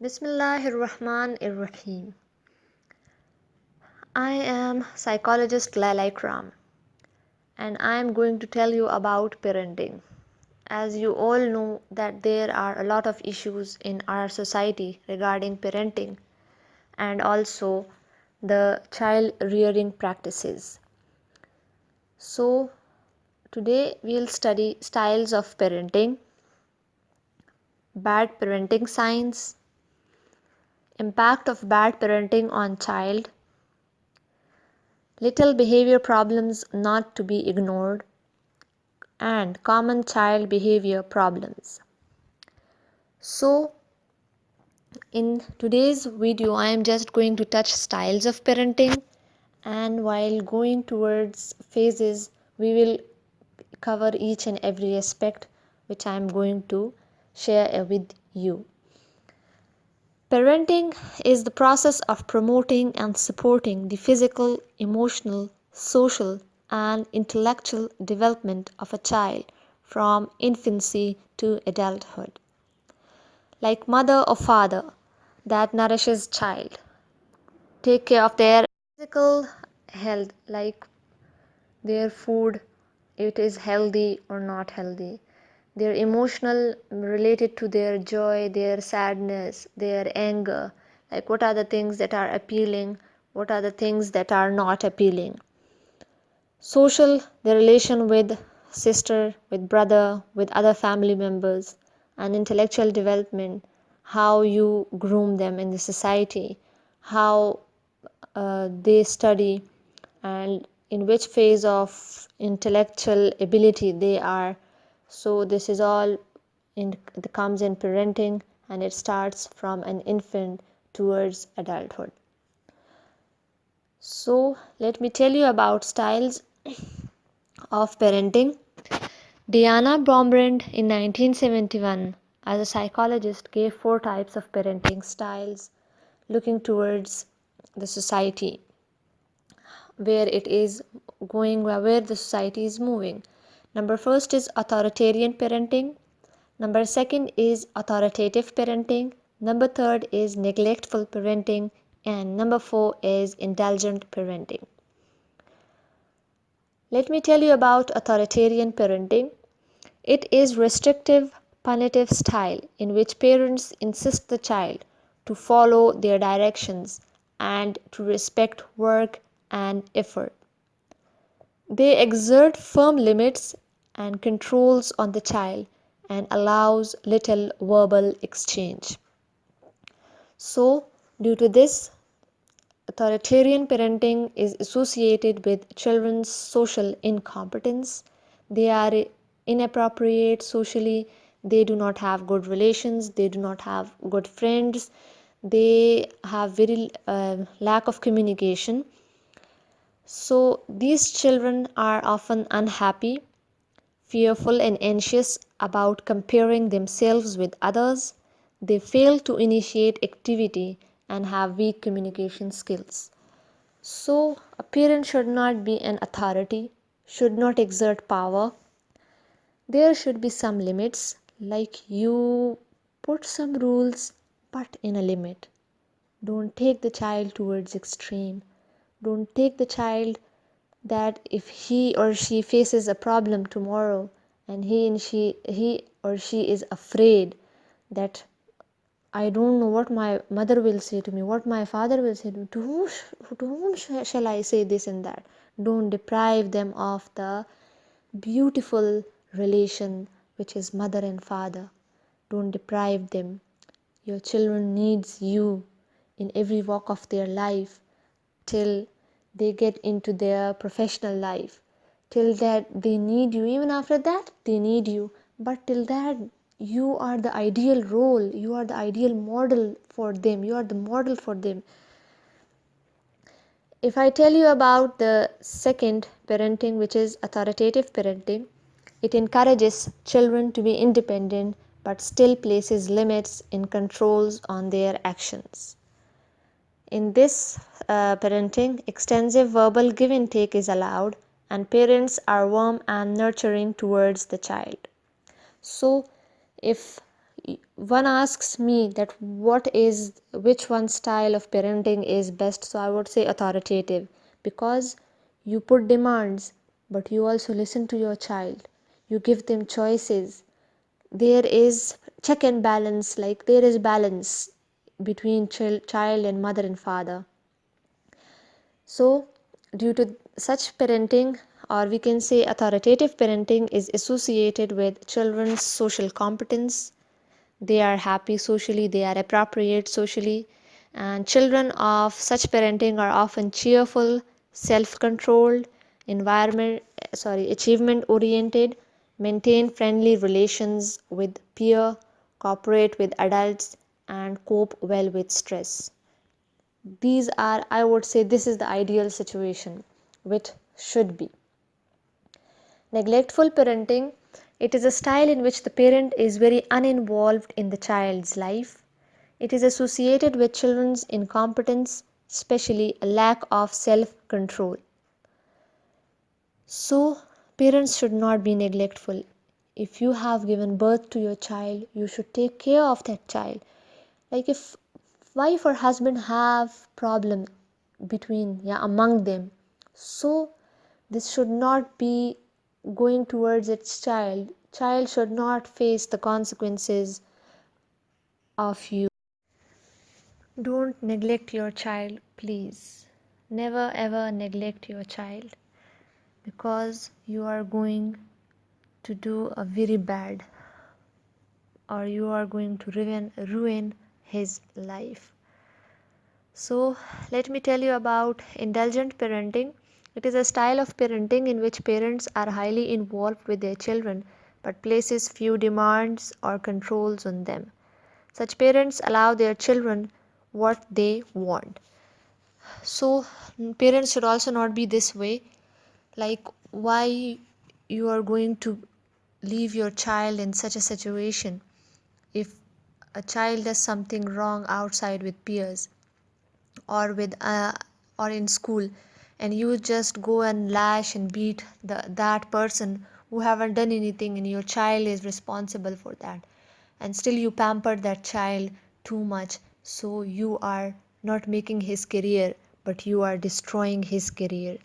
Bismillahirrahmanirrahim. I am psychologist Lalai Kram, and I am going to tell you about parenting. As you all know that there are a lot of issues in our society regarding parenting and also the child rearing practices. So today we'll study styles of parenting, bad parenting signs, impact of bad parenting on child, little behavior problems not to be ignored, and common child behavior problems. So, in today's video, I am just going to touch styles of parenting, and while going towards phases, we will cover each and every aspect which I am going to share with you. Parenting is the process of promoting and supporting the physical, emotional, social, and intellectual development of a child from infancy to adulthood. Like mother or father that nourishes child, take care of their physical health, like their food, it is healthy or not healthy, their emotional related to their joy, their sadness, their anger, like what are the things that are appealing, what are the things that are not appealing. Social, the relation with sister, with brother, with other family members, and intellectual development, how you groom them in the society, how they study, and in which phase of intellectual ability they are. So this is all comes in parenting, and it starts from an infant towards adulthood. So let me tell you about styles of parenting. Diana Brombrand in 1971 as a psychologist gave 4 types of parenting styles looking towards the society, where it is going, where the society is moving. Number first is authoritarian parenting. Number second is authoritative parenting. Number third is neglectful parenting. And number 4 is indulgent parenting. Let me tell you about authoritarian parenting. It is restrictive, punitive style in which parents insist the child to follow their directions and to respect work and effort. They exert firm limits and controls on the child and allows little verbal exchange. So, due to this, authoritarian parenting is associated with children's social incompetence. They are inappropriate socially, they do not have good relations, they do not have good friends, they have very lack of communication. So these children are often unhappy, fearful, and anxious about comparing themselves with others. They fail to initiate activity and have weak communication skills. So, a parent should not be an authority, should not exert power. There should be some limits, like you put some rules, but in a limit. Don't take the child towards extreme. Don't take the child that if he or she faces a problem tomorrow and he or she is afraid that I don't know what my mother will say to me, what my father will say to me, to whom shall I say this and that. Don't deprive them of the beautiful relation which is mother and father. Don't deprive them. Your children needs you in every walk of their life till they get into their professional life. Till that they need you. Even after that they need you. But till that you are the ideal role. You are the ideal model for them. You are the model for them. If I tell you about the second parenting, which is authoritative parenting, it encourages children to be independent but still places limits and controls on their actions. In this parenting, extensive verbal give and take is allowed, and parents are warm and nurturing towards the child. So, if one asks me that which one style of parenting is best, so I would say authoritative, because you put demands but you also listen to your child, you give them choices, there is check and balance, like there is balance between child and mother and father. So due to such parenting, or we can say authoritative parenting, is associated with children's social competence. They are happy socially, they are appropriate socially, and children of such parenting are often cheerful, self-controlled, achievement oriented, maintain friendly relations with peer, cooperate with adults, and cope well with stress. These are, I would say, this is the ideal situation which should be. Neglectful parenting, it is a style in which the parent is very uninvolved in the child's life. It is associated with children's incompetence, especially a lack of self-control. So, parents should not be neglectful. If you have given birth to your child, you should take care of that child. Like if wife or husband have problem among them, so this should not be going towards its child should not face the consequences of you. Don't neglect your child, please. Never ever neglect your child, because you are going to do a very bad, or you are going to ruin his life. So let me tell you about indulgent parenting. It is a style of parenting in which parents are highly involved with their children but places few demands or controls on them. Such parents allow their children what they want. So parents should also not be this way. Like, why you are going to leave your child in such a situation if a child does something wrong outside with peers, or or in school, and you just go and lash and beat that person who haven't done anything, and your child is responsible for that, and still you pamper that child too much, so you are not making his career but you are destroying his career.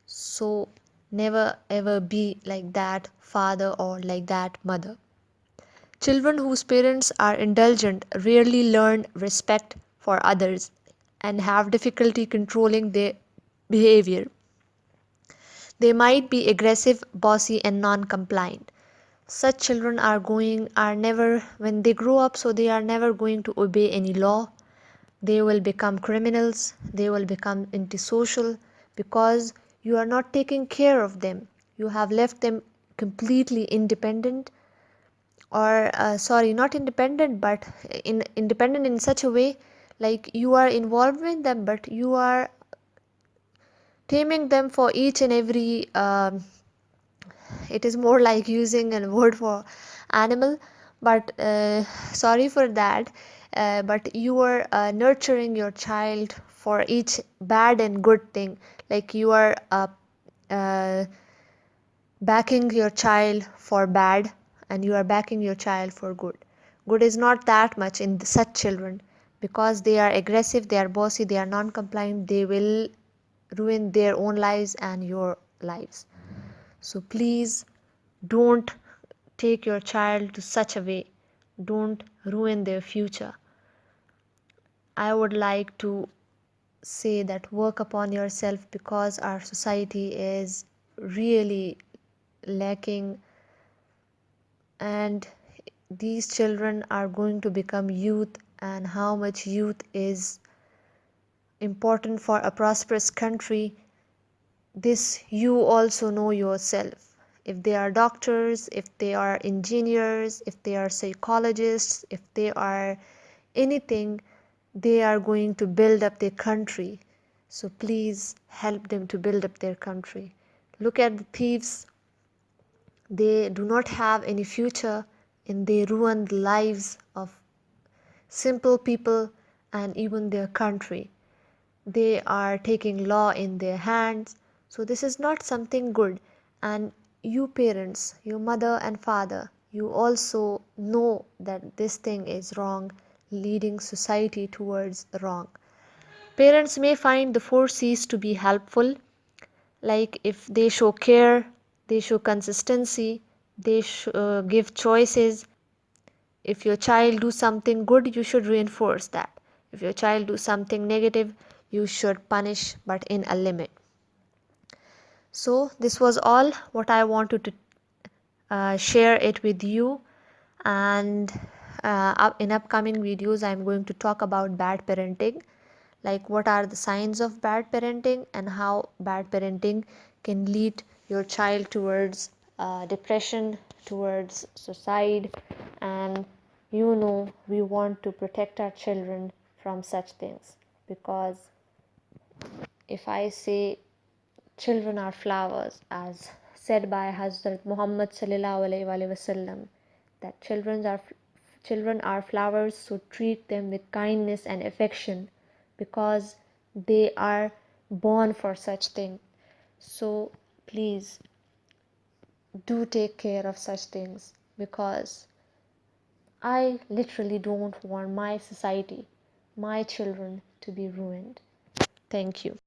So never ever be like that father or like that mother. Children whose parents are indulgent rarely learn respect for others and have difficulty controlling their behavior. They might be aggressive, bossy, and non-compliant. Such children are never, when they grow up, so they are never going to obey any law. They will become criminals, they will become antisocial, because you are not taking care of them. You have left them completely independent, or not independent, but independent in such a way, like you are involved with them but you are taming them for each and every it is more like using a word for animal, but sorry for that, but you are nurturing your child for each bad and good thing, like you are uh, backing your child for bad and you are backing your child for good. Good is not that much in such children, because they are aggressive, they are bossy, they are non-compliant, they will ruin their own lives and your lives. So please don't take your child to such a way, don't ruin their future. I would like to say that work upon yourself, because our society is really lacking, and these children are going to become youth, and how much youth is important for a prosperous country, this you also know yourself. If they are doctors, if they are engineers, if they are psychologists, if they are anything, they are going to build up their country. So please help them to build up their country. Look at the thieves, they do not have any future, and they ruin the lives of simple people and even their country. They are taking law in their hands, so this is not something good. And you parents, your mother and father, you also know that this thing is wrong, leading society towards wrong. Parents may find the 4Cs to be helpful, like if they show care, they show consistency, they give choices. If your child do something good, you should reinforce that. If your child do something negative, you should punish, but in a limit. So this was all what I wanted to share it with you. And in upcoming videos I'm going to talk about bad parenting, like what are the signs of bad parenting and how bad parenting can lead your child towards depression, towards suicide. And we want to protect our children from such things, because if I say children are flowers, as said by Hazrat Muhammad sallallahu alaihi wasallam, that children are flowers, so treat them with kindness and affection, because they are born for such thing. So please do take care of such things, because I literally don't want my society, my children to be ruined. Thank you.